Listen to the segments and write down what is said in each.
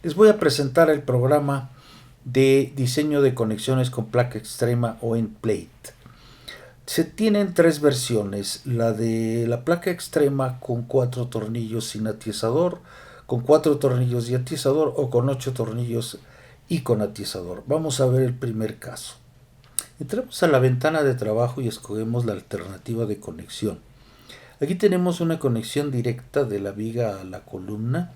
Les voy a presentar el programa de diseño de conexiones con placa extrema o end plate. Se tienen tres versiones: la de la placa extrema con 4 tornillos sin atizador, con 4 tornillos y atizador, o con 8 tornillos y con atizador. Vamos a ver el primer caso. Entramos a la ventana de trabajo y escogemos la alternativa de conexión. Aquí tenemos una conexión directa de la viga a la columna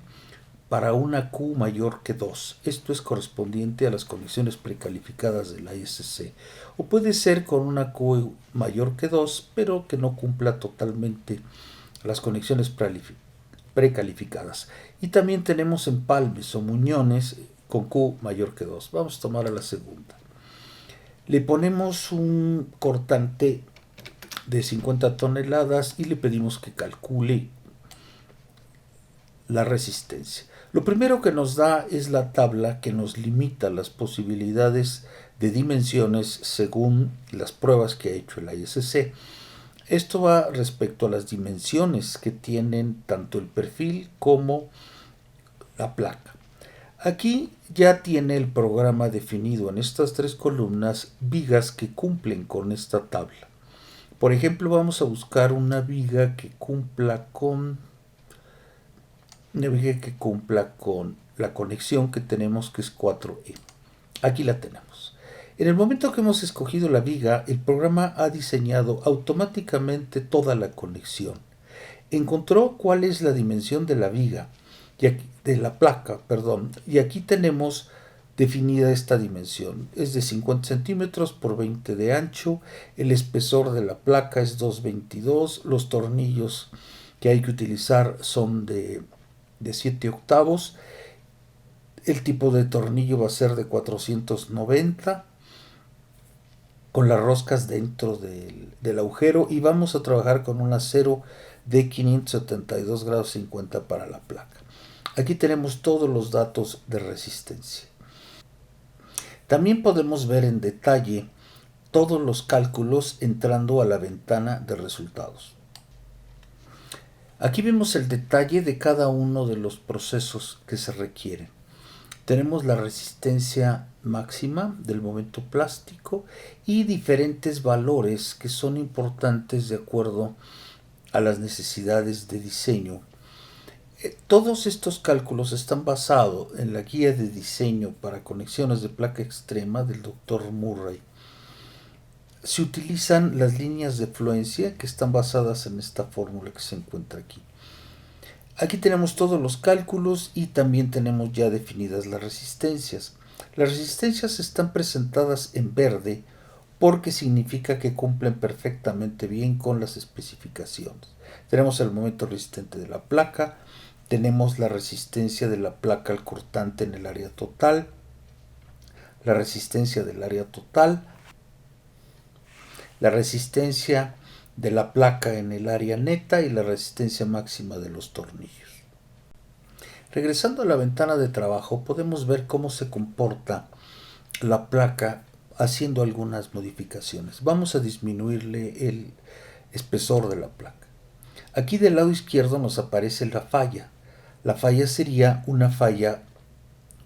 para una Q mayor que 2. Esto es correspondiente a las conexiones precalificadas de la ISC. O puede ser con una Q mayor que 2, pero que no cumpla totalmente las conexiones precalificadas. Y también tenemos empalmes o muñones con Q mayor que 2. Vamos a tomar a la segunda. Le ponemos un cortante de 50 toneladas y le pedimos que calcule la resistencia. Lo primero que nos da es la tabla que nos limita las posibilidades de dimensiones según las pruebas que ha hecho el ISC. Esto va respecto a las dimensiones que tienen tanto el perfil como la placa. Aquí ya tiene el programa definido en estas tres columnas vigas que cumplen con esta tabla. Por ejemplo, vamos a buscar una viga que cumpla con la conexión que tenemos, que es 4E. Aquí la tenemos. En el momento que hemos escogido la viga, el programa ha diseñado automáticamente toda la conexión. Encontró cuál es la dimensión de la viga, de la placa, y aquí tenemos definida esta dimensión. Es de 50 centímetros por 20 de ancho, el espesor de la placa es 2,22, los tornillos que hay que utilizar son de 7 octavos, el tipo de tornillo va a ser de 490 con las roscas dentro del agujero, y vamos a trabajar con un acero de 572 grados 50 para la placa. Aquí tenemos todos los datos de resistencia. También podemos ver en detalle todos los cálculos entrando a la ventana de resultados. Aquí vemos el detalle de cada uno de los procesos que se requieren. Tenemos la resistencia máxima del momento plástico y diferentes valores que son importantes de acuerdo a las necesidades de diseño. Todos estos cálculos están basados en la guía de diseño para conexiones de placa extrema del Dr. Murray. Se utilizan las líneas de fluencia que están basadas en esta fórmula que se encuentra aquí. Aquí tenemos todos los cálculos y también tenemos ya definidas las resistencias. Las resistencias están presentadas en verde porque significa que cumplen perfectamente bien con las especificaciones. Tenemos el momento resistente de la placa, tenemos la resistencia de la placa al cortante en el área total, la resistencia del área total, la resistencia de la placa en el área neta y la resistencia máxima de los tornillos. Regresando a la ventana de trabajo, podemos ver cómo se comporta la placa haciendo algunas modificaciones. Vamos a disminuirle el espesor de la placa. Aquí del lado izquierdo nos aparece la falla. La falla sería una falla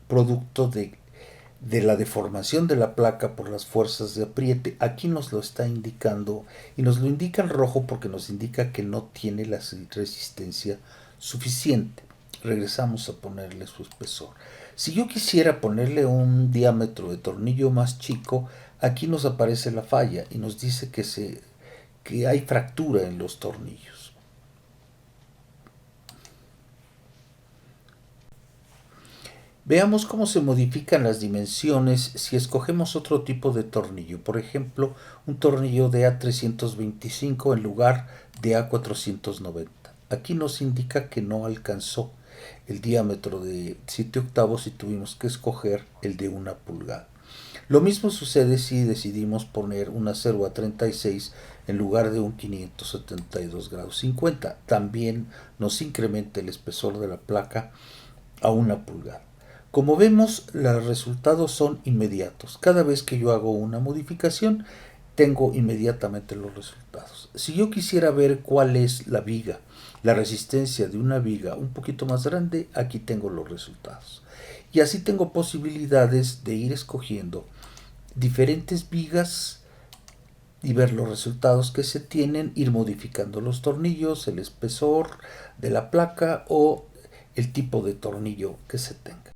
producto de la deformación de la placa por las fuerzas de apriete. Aquí nos lo está indicando, y nos lo indica en rojo porque nos indica que no tiene la resistencia suficiente. Regresamos a ponerle su espesor. Si yo quisiera ponerle un diámetro de tornillo más chico, aquí nos aparece la falla y nos dice que hay fractura en los tornillos. Veamos cómo se modifican las dimensiones si escogemos otro tipo de tornillo. Por ejemplo, un tornillo de A325 en lugar de A490. Aquí nos indica que no alcanzó el diámetro de 7 octavos y tuvimos que escoger el de 1 pulgada. Lo mismo sucede si decidimos poner un acero A36 en lugar de un 572 grados 50. También nos incrementa el espesor de la placa a 1 pulgada. Como vemos, los resultados son inmediatos. Cada vez que yo hago una modificación, tengo inmediatamente los resultados. Si yo quisiera ver cuál es la viga la resistencia de una viga un poquito más grande, aquí tengo los resultados. Y así tengo posibilidades de ir escogiendo diferentes vigas y ver los resultados que se tienen, ir modificando los tornillos, el espesor de la placa o el tipo de tornillo que se tenga.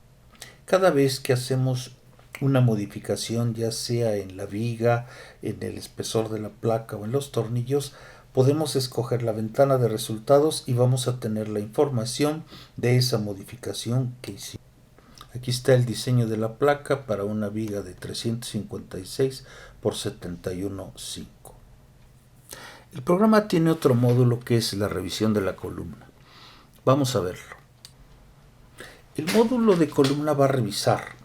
Cada vez que hacemos una modificación, ya sea en la viga, en el espesor de la placa o en los tornillos, podemos escoger la ventana de resultados y vamos a tener la información de esa modificación que hicimos. Aquí está el diseño de la placa para una viga de 356 por 71.5. El programa tiene otro módulo que es la revisión de la columna. Vamos a verlo. El módulo de columna va a revisar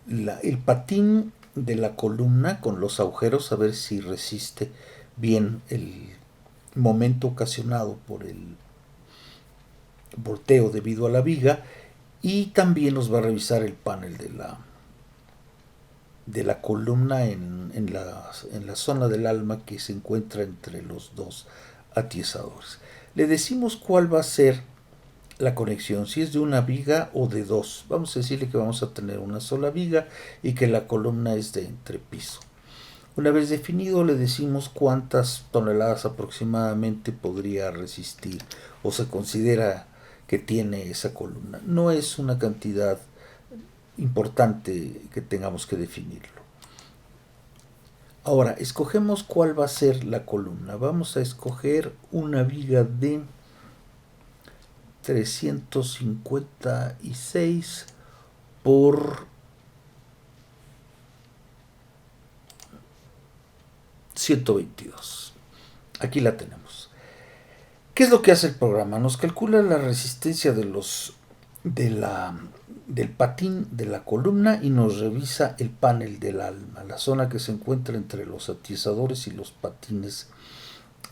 el patín de la columna con los agujeros, a ver si resiste bien el momento ocasionado por el volteo debido a la viga, y también nos va a revisar el panel de la columna en la zona del alma que se encuentra entre los dos atiesadores. Le decimos cuál va a ser la conexión, si es de una viga o de dos. Vamos a decirle que vamos a tener una sola viga y que la columna es de entrepiso. Una vez definido, le decimos cuántas toneladas aproximadamente podría resistir o se considera que tiene esa columna. No es una cantidad importante que tengamos que definirlo. Ahora, escogemos cuál va a ser la columna. Vamos a escoger una viga de 356 por 122. Aquí la tenemos. ¿Qué es lo que hace el programa? Nos calcula la resistencia del patín de la columna y nos revisa el panel del alma, la zona que se encuentra entre los atiesadores y los patines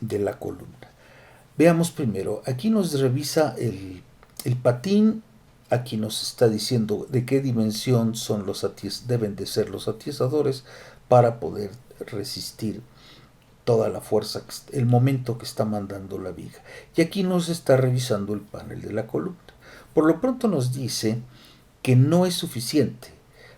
de la columna. Veamos primero, aquí nos revisa el patín, aquí nos está diciendo de qué dimensión deben de ser los atiesadores para poder resistir toda la fuerza, el momento que está mandando la viga. Y aquí nos está revisando el panel de la columna. Por lo pronto nos dice que no es suficiente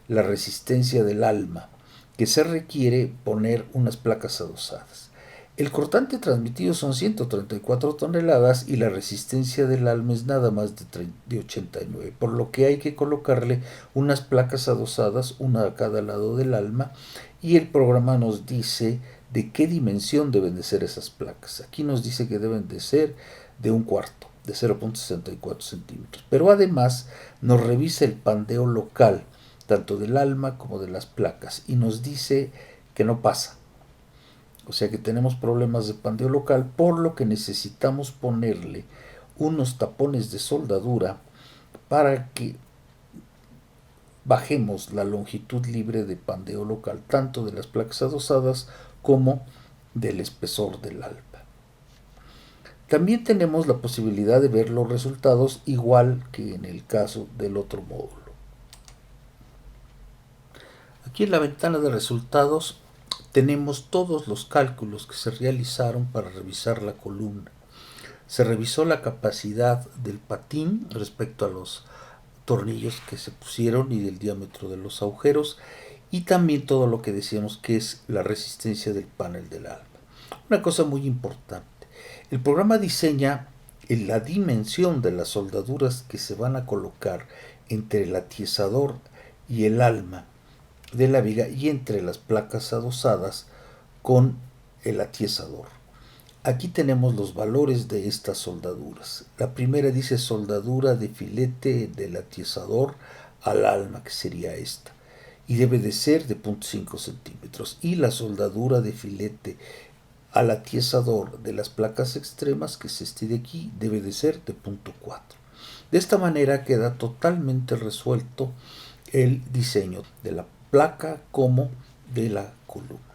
la resistencia del alma, que se requiere poner unas placas adosadas. El cortante transmitido son 134 toneladas y la resistencia del alma es nada más de 89, por lo que hay que colocarle unas placas adosadas, una a cada lado del alma, y el programa nos dice de qué dimensión deben de ser esas placas. Aquí nos dice que deben de ser de un cuarto, de 0.64 centímetros, pero además nos revisa el pandeo local, tanto del alma como de las placas, y nos dice que no pasa. O sea que tenemos problemas de pandeo local, por lo que necesitamos ponerle unos tapones de soldadura para que bajemos la longitud libre de pandeo local, tanto de las placas adosadas como del espesor del alma. También tenemos la posibilidad de ver los resultados igual que en el caso del otro módulo. Aquí en la ventana de resultados tenemos todos los cálculos que se realizaron para revisar la columna. Se revisó la capacidad del patín respecto a los tornillos que se pusieron y del diámetro de los agujeros, y también todo lo que decíamos que es la resistencia del panel del alma. Una cosa muy importante, el programa diseña la dimensión de las soldaduras que se van a colocar entre el atiesador y el alma de la viga y entre las placas adosadas con el atiesador. Aquí tenemos los valores de estas soldaduras. La primera dice soldadura de filete del atiesador al alma, que sería esta, y debe de ser de 0.5 centímetros. Y la soldadura de filete al atiesador de las placas extremas, que es este de aquí, debe de ser de 0.4. De esta manera queda totalmente resuelto el diseño de la placa como de la columna.